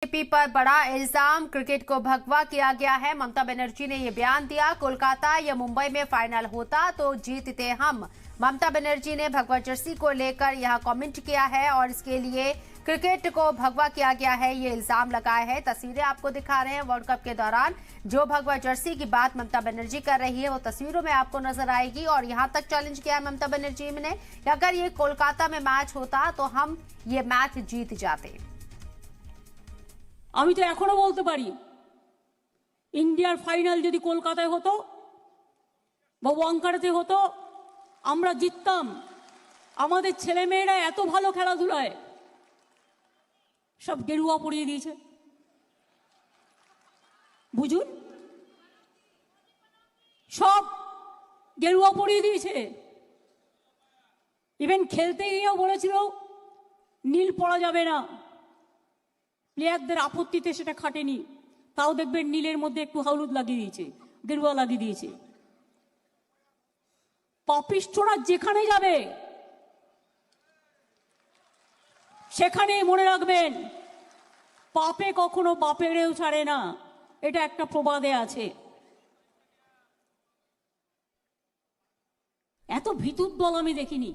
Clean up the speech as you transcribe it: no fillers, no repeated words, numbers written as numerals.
BJP पर बड़ा इल्जाम, क्रिकेट को भगवा किया गया है। ममता बनर्जी ने ये बयान दिया, कोलकाता या मुंबई में फाइनल होता तो जीतते हम। ममता बनर्जी ने भगवा जर्सी को लेकर यह कमेंट किया है और इसके लिए क्रिकेट को भगवा किया गया है, ये इल्जाम लगाया है। तस्वीरें आपको दिखा रहे हैं। वर्ल्ड कप के दौरान जो भगवा जर्सी की बात ममता बनर्जी कर रही है वो तस्वीरों में आपको नजर आएगी। और यहां तक चैलेंज किया है ममता बनर्जी ने कि अगर ये कोलकाता में मैच होता तो हम ये मैच जीत जाते। আমি তো এখনো বলতে পারি ইন্ডিয়ার ফাইনাল যদি কলকাতায় হতো বা ওয়াংকাড়াতে হতো আমরা জিততাম। আমাদের ছেলেমেয়েরা এত ভালো খেলাধুলায় সব গেরুয়া পরিয়ে দিয়েছে, বুঝুন, সব গেরুয়া পরিয়ে দিয়েছে। ইভেন খেলতে গিয়েও বলেছিল নীল পরা যাবে না, প্লেয়ারদের আপত্তিতে সেটা খাটেনি, তাও দেখবেন নীলের মধ্যে একটু হলুদ লাগিয়ে দিয়েছে, গেরুয়া লাগিয়ে দিয়েছে। পাপিষ্ঠরা যেখানে যাবে সেখানে মনে রাখবেন পাপে কখনো বাপেরেও ছাড়ে না, এটা একটা প্রবাদে আছে। এত ভিতুর দল আমি দেখিনি।